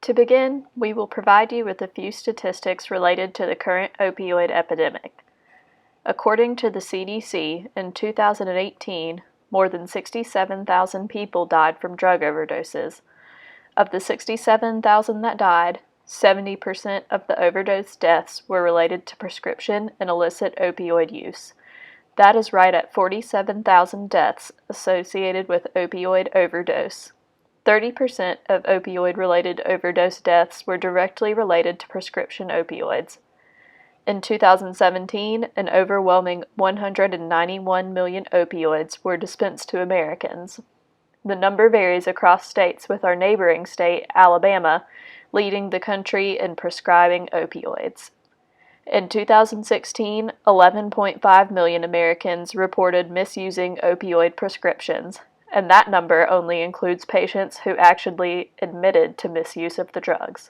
To begin, we will provide you with a few statistics related to the current opioid epidemic. According to the CDC, in 2018, more than 67,000 people died from drug overdoses. Of the 67,000 that died, 70% of the overdose deaths were related to prescription and illicit opioid use. That is right at 47,000 deaths associated with opioid overdose. 30% of opioid-related overdose deaths were directly related to prescription opioids. In 2017, an overwhelming 191 million opioids were dispensed to Americans. The number varies across states, with our neighboring state, Alabama, leading the country in prescribing opioids. In 2016, 11.5 million Americans reported misusing opioid prescriptions, and that number only includes patients who actually admitted to misuse of the drugs.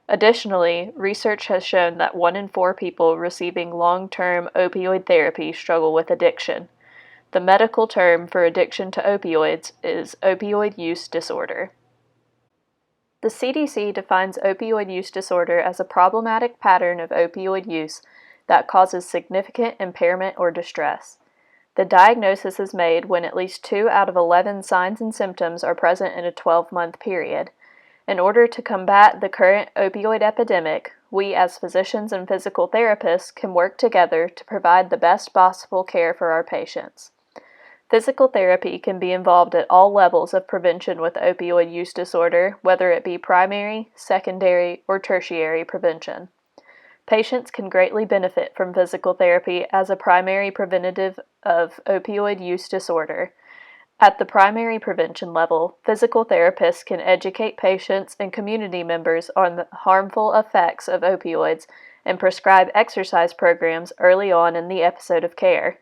Additionally, research has shown that 1 in 4 people receiving long-term opioid therapy struggle with addiction. The medical term for addiction to opioids is opioid use disorder. The CDC defines opioid use disorder as a problematic pattern of opioid use that causes significant impairment or distress. The diagnosis is made when at least 2 out of 11 signs and symptoms are present in a 12-month period. In order to combat the current opioid epidemic, we as physicians and physical therapists can work together to provide the best possible care for our patients. Physical therapy can be involved at all levels of prevention with opioid use disorder, whether it be primary, secondary, or tertiary prevention. Patients can greatly benefit from physical therapy as a primary preventative of opioid use disorder. At the primary prevention level, physical therapists can educate patients and community members on the harmful effects of opioids and prescribe exercise programs early on in the episode of care.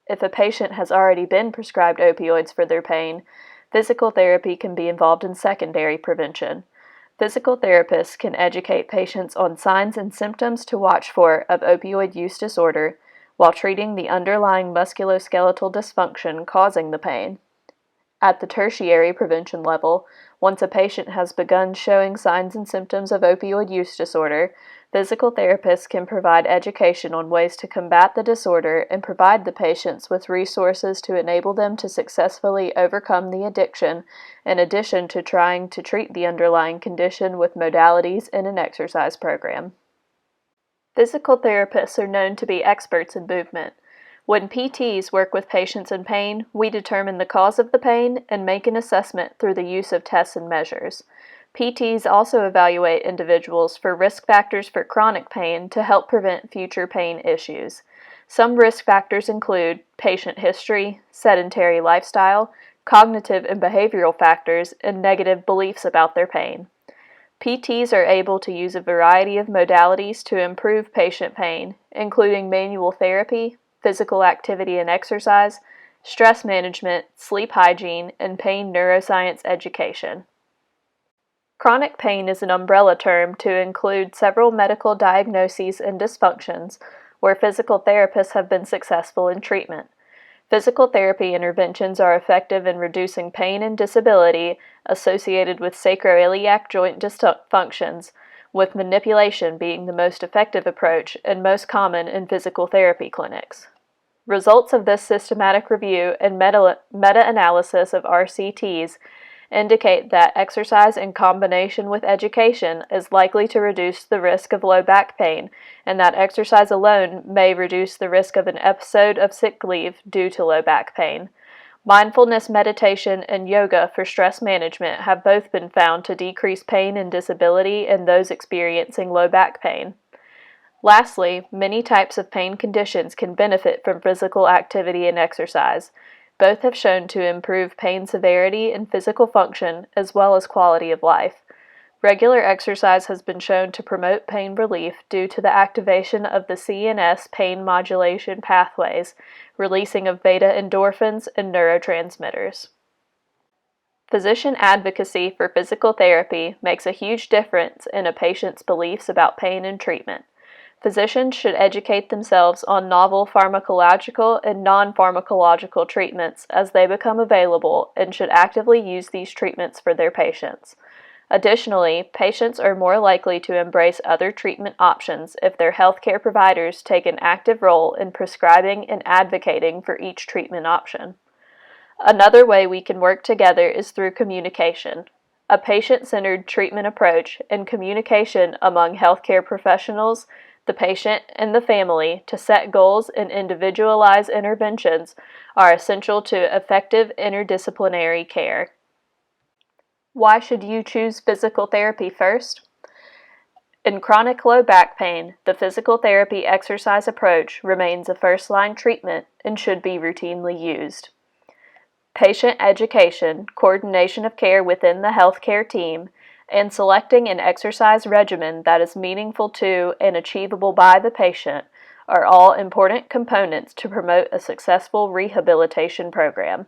If a patient has already been prescribed opioids for their pain, physical therapy can be involved in secondary prevention. Physical therapists can educate patients on signs and symptoms to watch for of opioid use disorder while treating the underlying musculoskeletal dysfunction causing the pain. At the tertiary prevention level, once a patient has begun showing signs and symptoms of opioid use disorder, physical therapists can provide education on ways to combat the disorder and provide the patients with resources to enable them to successfully overcome the addiction, in addition to trying to treat the underlying condition with modalities in an exercise program. Physical therapists are known to be experts in movement. When PTs work with patients in pain, we determine the cause of the pain and make an assessment through the use of tests and measures. PTs also evaluate individuals for risk factors for chronic pain to help prevent future pain issues. Some risk factors include patient history, sedentary lifestyle, cognitive and behavioral factors, and negative beliefs about their pain. PTs are able to use a variety of modalities to improve patient pain, including manual therapy, physical activity and exercise, stress management, sleep hygiene, and pain neuroscience education. Chronic pain is an umbrella term to include several medical diagnoses and dysfunctions where physical therapists have been successful in treatment. Physical therapy interventions are effective in reducing pain and disability associated with sacroiliac joint dysfunctions, with manipulation being the most effective approach and most common in physical therapy clinics. Results of this systematic review and meta-analysis of RCTs indicate that exercise in combination with education is likely to reduce the risk of low back pain, and that exercise alone may reduce the risk of an episode of sick leave due to low back pain. Mindfulness meditation and yoga for stress management have both been found to decrease pain and disability in those experiencing low back pain. Lastly, many types of pain conditions can benefit from physical activity and exercise. Both have shown to improve pain severity and physical function, as well as quality of life. Regular exercise has been shown to promote pain relief due to the activation of the CNS pain modulation pathways, releasing of beta endorphins and neurotransmitters. Physician advocacy for physical therapy makes a huge difference in a patient's beliefs about pain and treatment. Physicians should educate themselves on novel pharmacological and non-pharmacological treatments as they become available and should actively use these treatments for their patients. Additionally, patients are more likely to embrace other treatment options if their healthcare providers take an active role in prescribing and advocating for each treatment option. Another way we can work together is through communication. A patient-centered treatment approach and communication among healthcare professionals, the patient, and the family to set goals and individualize interventions are essential to effective interdisciplinary care. Why should you choose physical therapy first? In chronic low back pain, the physical therapy exercise approach remains a first-line treatment and should be routinely used. Patient education, coordination of care within the healthcare team, and selecting an exercise regimen that is meaningful to and achievable by the patient are all important components to promote a successful rehabilitation program.